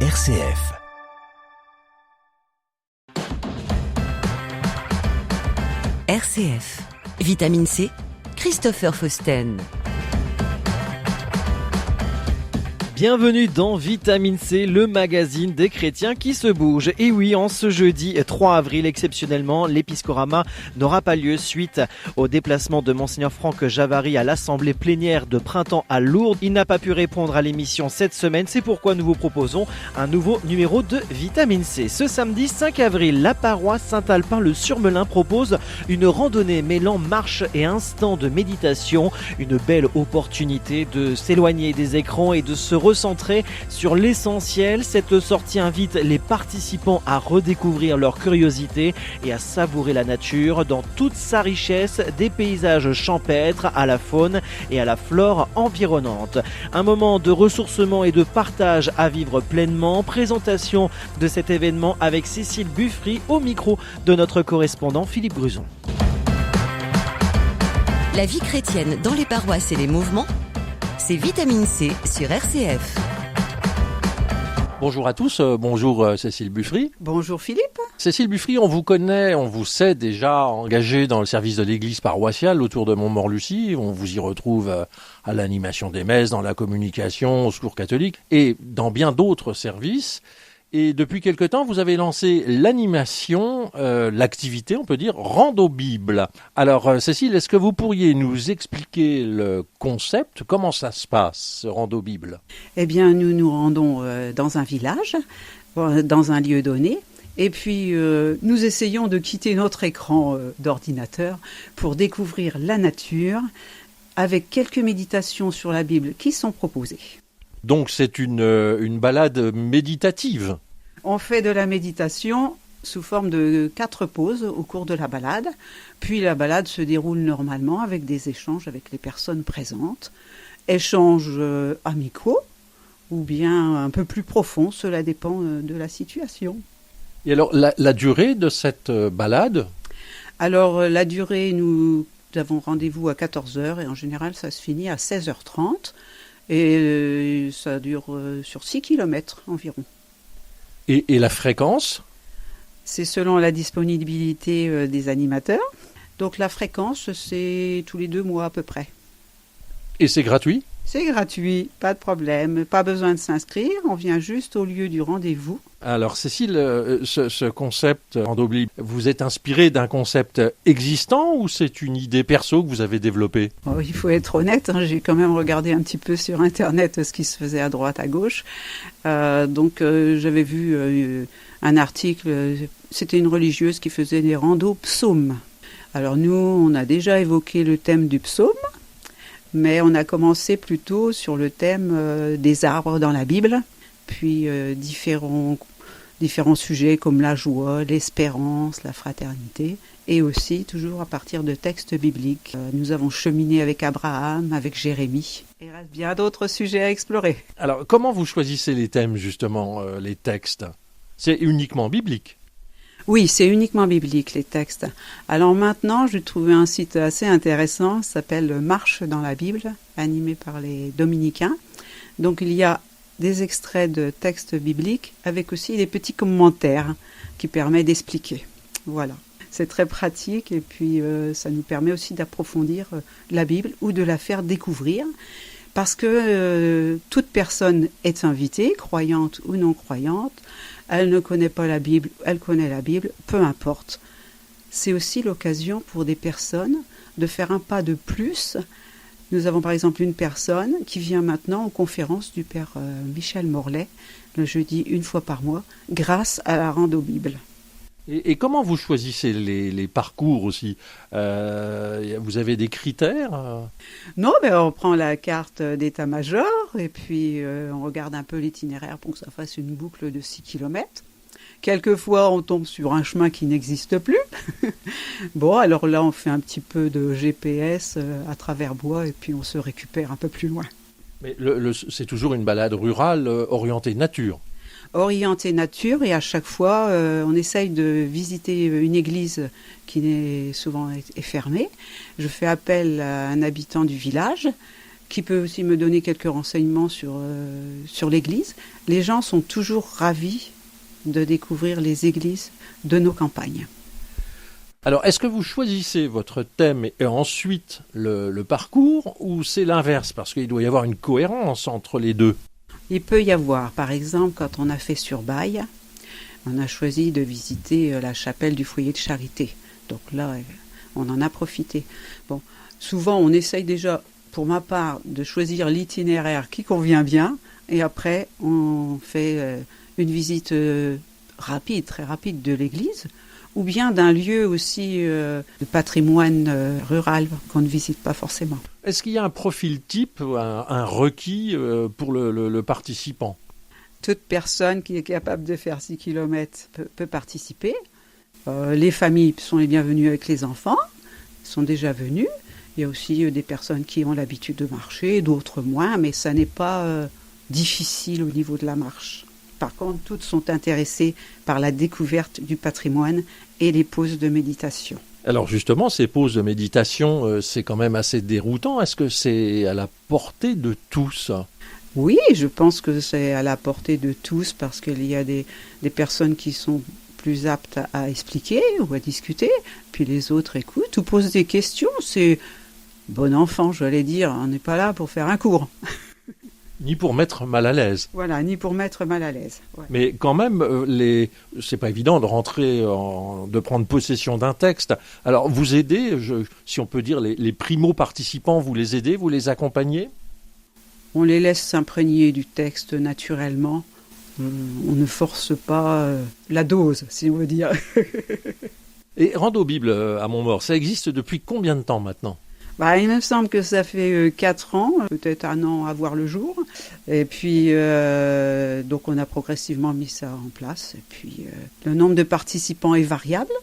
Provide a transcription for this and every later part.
RCF. RCF. Vitamine C, Christopher Fausten. Bienvenue dans Vitamine C, le magazine des chrétiens qui se bougent. Et oui, en ce jeudi 3 avril, exceptionnellement, l'épiscorama n'aura pas lieu suite au déplacement de Monseigneur Franck Javary à l'assemblée plénière de printemps à Lourdes. Il n'a pas pu répondre à l'émission cette semaine, c'est pourquoi nous vous proposons un nouveau numéro de Vitamine C. Ce samedi 5 avril, la paroisse Saint-Alpin-le-Surmelin propose une randonnée mêlant marche et instant de méditation. Une belle opportunité de s'éloigner des écrans et de se recentrer sur l'essentiel. Cette sortie invite les participants à redécouvrir leur curiosité et à savourer la nature dans toute sa richesse, des paysages champêtres à la faune et à la flore environnante. Un moment de ressourcement et de partage à vivre pleinement. Présentation de cet événement avec Cécile Buffry au micro de notre correspondant Philippe Gruson. La vie chrétienne dans les paroisses et les mouvements, c'est Vitamine C sur RCF. Bonjour à tous, bonjour Cécile Buffry. Bonjour Philippe. Cécile Buffry, on vous connaît, on vous sait déjà engagé dans le service de l'église paroissiale autour de Montmort-Lucie. On vous y retrouve à l'animation des messes, dans la communication, au secours catholique et dans bien d'autres services. Et depuis quelque temps, vous avez lancé l'animation, l'activité, on peut dire, Rando Bible. Alors, Cécile, est-ce que vous pourriez nous expliquer le concept? Comment ça se passe, ce Rando Bible? Eh bien, nous nous rendons dans un village, dans un lieu donné, et puis nous essayons de quitter notre écran d'ordinateur pour découvrir la nature avec quelques méditations sur la Bible qui sont proposées. Donc c'est une balade méditative. On fait de la méditation sous forme de 4 pauses au cours de la balade. Puis la balade se déroule normalement avec des échanges avec les personnes présentes. Échanges amicaux ou bien un peu plus profonds, cela dépend de la situation. Et alors la durée de cette balade? Alors la durée, nous avons rendez-vous à 14h et en général ça se finit à 16h30. Et ça dure sur 6 km environ. Et la fréquence? C'est selon la disponibilité des animateurs. Donc la fréquence, c'est tous les 2 mois à peu près. Et c'est gratuit? C'est gratuit, pas de problème. Pas besoin de s'inscrire, on vient juste au lieu du rendez-vous. Alors Cécile, ce concept Rando Bible, vous êtes inspiré d'un concept existant ou c'est une idée perso que vous avez développée? Oh, il faut être honnête, j'ai quand même regardé un petit peu sur Internet ce qui se faisait à droite, à gauche. Donc j'avais vu un article, c'était une religieuse qui faisait des randos psaumes. Alors nous, on a déjà évoqué le thème du psaume, mais on a commencé plutôt sur le thème des arbres dans la Bible, puis différents sujets comme la joie, l'espérance, la fraternité, et aussi toujours à partir de textes bibliques. Nous avons cheminé avec Abraham, avec Jérémie. Il reste bien d'autres sujets à explorer. Alors comment vous choisissez les thèmes justement, les textes? C'est uniquement biblique? Oui, c'est uniquement biblique, les textes. Alors maintenant, j'ai trouvé un site assez intéressant, ça s'appelle Marche dans la Bible, animé par les dominicains. Donc il y a des extraits de textes bibliques avec aussi des petits commentaires qui permettent d'expliquer. Voilà, c'est très pratique et puis ça nous permet aussi d'approfondir la Bible ou de la faire découvrir parce que toute personne est invitée, croyante ou non croyante. Elle ne connaît pas la Bible, elle connaît la Bible, peu importe. C'est aussi l'occasion pour des personnes de faire un pas de plus. Nous avons par exemple une personne qui vient maintenant aux conférences du Père Michel Morlet, le jeudi 1 fois par mois, grâce à la Rando Bible. Et comment vous choisissez les parcours aussi? Vous avez des critères? Non, on prend la carte d'état-major et puis on regarde un peu l'itinéraire pour que ça fasse une boucle de 6 km. Quelquefois, on tombe sur un chemin qui n'existe plus. Bon, alors là, on fait un petit peu de GPS à travers bois et puis on se récupère un peu plus loin. Mais c'est toujours une balade rurale orientée nature. Orientée nature et à chaque fois, on essaye de visiter une église qui souvent est fermée. Je fais appel à un habitant du village qui peut aussi me donner quelques renseignements sur l'église. Les gens sont toujours ravis de découvrir les églises de nos campagnes. Alors, est-ce que vous choisissez votre thème et ensuite le parcours, ou c'est l'inverse? Parce qu'il doit y avoir une cohérence entre les deux. Il peut y avoir, par exemple, quand on a fait Surbaille, on a choisi de visiter la chapelle du foyer de charité. Donc là, on en a profité. Bon, souvent, on essaye déjà, pour ma part, de choisir l'itinéraire qui convient bien, et après, on fait une visite rapide, très rapide de l'église, ou bien d'un lieu aussi de patrimoine rural qu'on ne visite pas forcément. Est-ce qu'il y a un profil type, un requis pour le participant? Toute personne qui est capable de faire 6 km peut participer. Les familles sont les bienvenues avec les enfants, ils sont déjà venus. Il y a aussi des personnes qui ont l'habitude de marcher, d'autres moins, mais ça n'est pas difficile au niveau de la marche. Par contre, toutes sont intéressées par la découverte du patrimoine et les pauses de méditation. Alors justement, ces pauses de méditation, c'est quand même assez déroutant. Est-ce que c'est à la portée de tous? Oui, je pense que c'est à la portée de tous parce qu'il y a des personnes qui sont plus aptes à expliquer ou à discuter, puis les autres écoutent ou posent des questions. C'est bon enfant, j'allais dire, on n'est pas là pour faire un cours. Ni pour mettre mal à l'aise. Voilà, ni pour mettre mal à l'aise. Ouais. Mais quand même, c'est pas évident de rentrer, de prendre possession d'un texte. Alors, vous aidez, si on peut dire, les primo-participants, vous les aidez, vous les accompagnez? On les laisse s'imprégner du texte naturellement. On ne force pas la dose, si on veut dire. Et Rando Bible à Montmaur, ça existe depuis combien de temps maintenant? Il me semble que ça fait 4 ans, peut-être 1 an à voir le jour. Et puis, donc on a progressivement mis ça en place. Et puis, le nombre de participants est variable.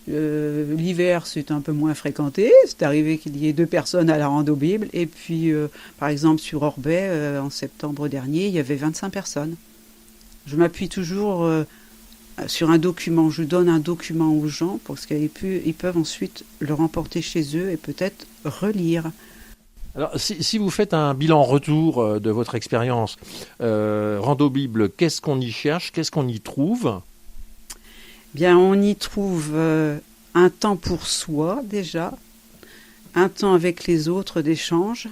L'hiver, c'est un peu moins fréquenté. C'est arrivé qu'il y ait 2 personnes à la Rando Bible. Et puis, par exemple, sur Orbey, en septembre dernier, il y avait 25 personnes. Je m'appuie toujours sur un document. Je donne un document aux gens parce qu'ils peuvent ensuite le remporter chez eux et peut-être relire. Alors, si vous faites un bilan retour de votre expérience, Rando Bible, qu'est-ce qu'on y cherche? Qu'est-ce qu'on y trouve? Bien, on y trouve un temps pour soi déjà, un temps avec les autres d'échange,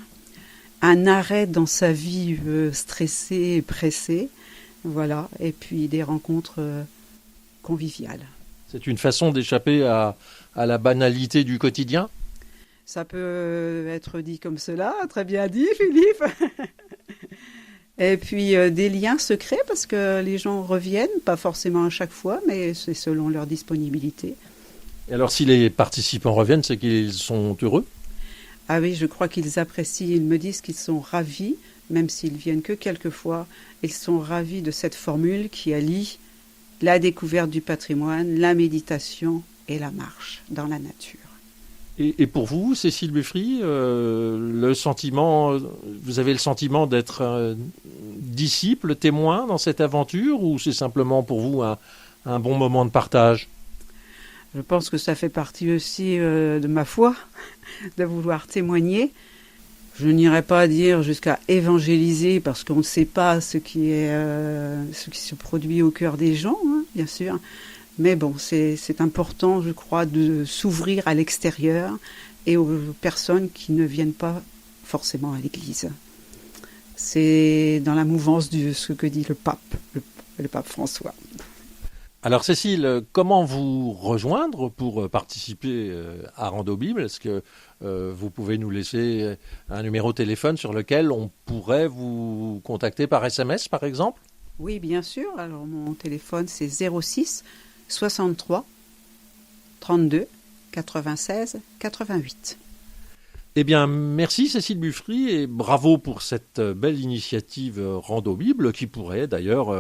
un arrêt dans sa vie stressée et pressée, voilà, et puis des rencontres conviviales. C'est une façon d'échapper à la banalité du quotidien? Ça peut être dit comme cela, très bien dit Philippe. Et puis des liens secrets parce que les gens reviennent, pas forcément à chaque fois, mais c'est selon leur disponibilité. Et alors si les participants reviennent, c'est qu'ils sont heureux? Ah oui, je crois qu'ils apprécient, ils me disent qu'ils sont ravis, même s'ils viennent que quelques fois, ils sont ravis de cette formule qui allie la découverte du patrimoine, la méditation et la marche dans la nature. Et pour vous, Cécile Buffry, vous avez le sentiment d'être disciple, témoin dans cette aventure, ou c'est simplement pour vous un bon moment de partage? Je pense que ça fait partie aussi de ma foi, de vouloir témoigner. Je n'irai pas dire jusqu'à évangéliser, parce qu'on ne sait pas ce qui se produit au cœur des gens, hein, bien sûr. Mais bon, c'est important, je crois, de s'ouvrir à l'extérieur et aux personnes qui ne viennent pas forcément à l'église. C'est dans la mouvance de ce que dit le pape François. Alors Cécile, comment vous rejoindre pour participer à Rando Bible? Est-ce que vous pouvez nous laisser un numéro de téléphone sur lequel on pourrait vous contacter par SMS, par exemple? Oui, bien sûr. Alors mon téléphone, c'est 06 63 32 96 88. Eh bien, merci Cécile Buffry et bravo pour cette belle initiative Rando Bible qui pourrait d'ailleurs,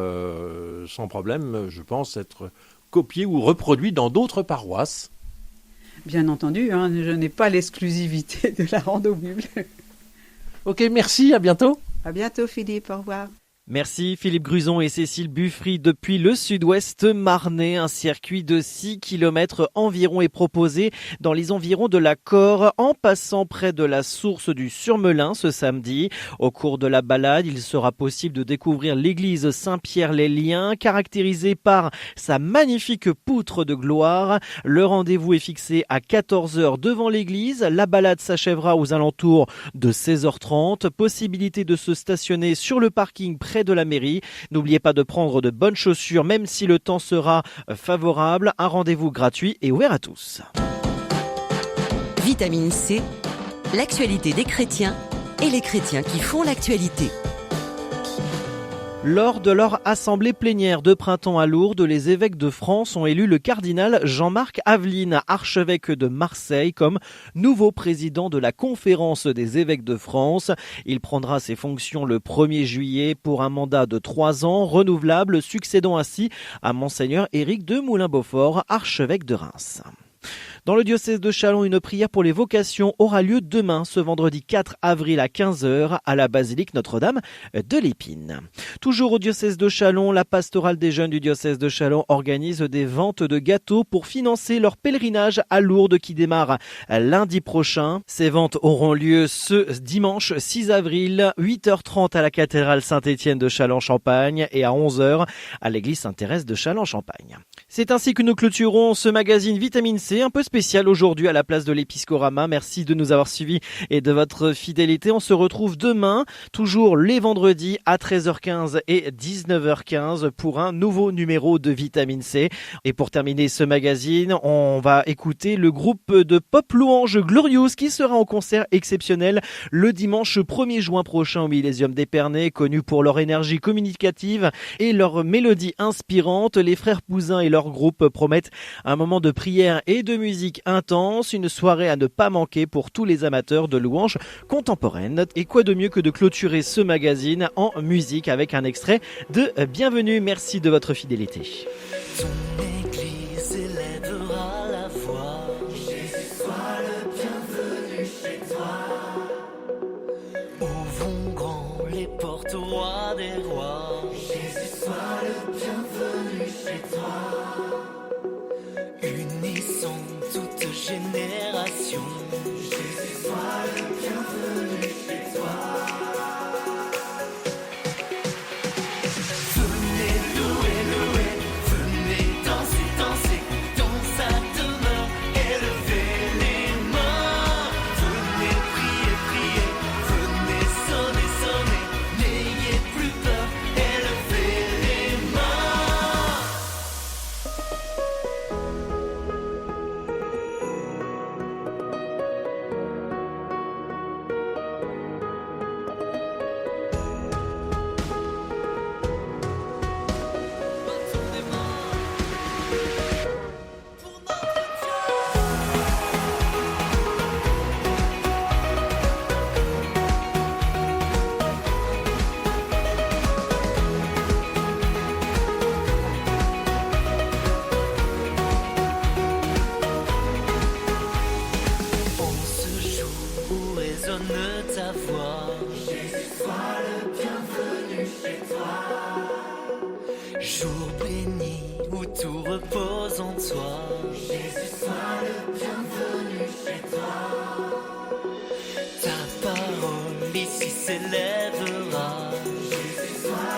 sans problème, je pense, être copiée ou reproduite dans d'autres paroisses. Bien entendu, hein, je n'ai pas l'exclusivité de la Rando Bible. Ok, merci, à bientôt. À bientôt Philippe, au revoir. Merci Philippe Gruson et Cécile Buffry depuis le sud-ouest marnais. Un circuit de 6 km environ est proposé dans les environs de la Corre en passant près de la source du Surmelin ce samedi. Au cours de la balade, il sera possible de découvrir l'église Saint-Pierre-les-Liens caractérisée par sa magnifique poutre de gloire. Le rendez-vous est fixé à 14h devant l'église. La balade s'achèvera aux alentours de 16h30. Possibilité de se stationner sur le parking près de la mairie. N'oubliez pas de prendre de bonnes chaussures même si le temps sera favorable. Un rendez-vous gratuit et ouvert à tous. Vitamine C, l'actualité des chrétiens et les chrétiens qui font l'actualité. Lors de leur assemblée plénière de printemps à Lourdes, les évêques de France ont élu le cardinal Jean-Marc Aveline, archevêque de Marseille, comme nouveau président de la Conférence des évêques de France. Il prendra ses fonctions le 1er juillet pour un mandat de 3 ans, renouvelable, succédant ainsi à Monseigneur Éric de Moulin-Beaufort, archevêque de Reims. Dans le diocèse de Châlons, une prière pour les vocations aura lieu demain, ce vendredi 4 avril à 15h, à la basilique Notre-Dame de l'Épine. Toujours au diocèse de Châlons, la pastorale des jeunes du diocèse de Châlons organise des ventes de gâteaux pour financer leur pèlerinage à Lourdes qui démarre lundi prochain. Ces ventes auront lieu ce dimanche 6 avril, 8h30 à la cathédrale Saint-Étienne de Châlons-Champagne et à 11h à l'église Sainte-Thérèse de Châlons-Champagne. C'est ainsi que nous clôturons ce magazine Vitamine C, un peu spécial aujourd'hui à la place de l'Épiscorama. Merci de nous avoir suivis et de votre fidélité. On se retrouve demain, toujours les vendredis à 13h15 et 19h15 pour un nouveau numéro de Vitamine C. Et pour terminer ce magazine, on va écouter le groupe de pop louange Glorious qui sera en concert exceptionnel le dimanche 1er juin prochain au Millésium d'Épernay, connu pour leur énergie communicative et leur mélodie inspirante. Les frères Pouzin et leur groupe promettent un moment de prière et de musique intense, une soirée à ne pas manquer pour tous les amateurs de louanges contemporaines. Et quoi de mieux que de clôturer ce magazine en musique avec un extrait de Bienvenue. Merci de votre fidélité. Ton église élèvera la voix. Jésus, sois le bienvenu chez toi. Ouvrons grand les portes au roi des rois. Jésus, sois le bienvenu chez toi. Unissons toute génération. Jésus, sois le bienvenu chez toi. Venez louer, louer, venez danser, danser, dans sa demeure, élevez les mains. Venez prier, prier, venez sonner, sonner, n'ayez plus peur, élevez les mains. En ce jour où résonne ta voix, Jésus, sois le bienvenu chez toi. Jour béni où tout repose en toi, Jésus, sois le bienvenu chez toi. Ta parole ici s'élèvera, Jésus, sois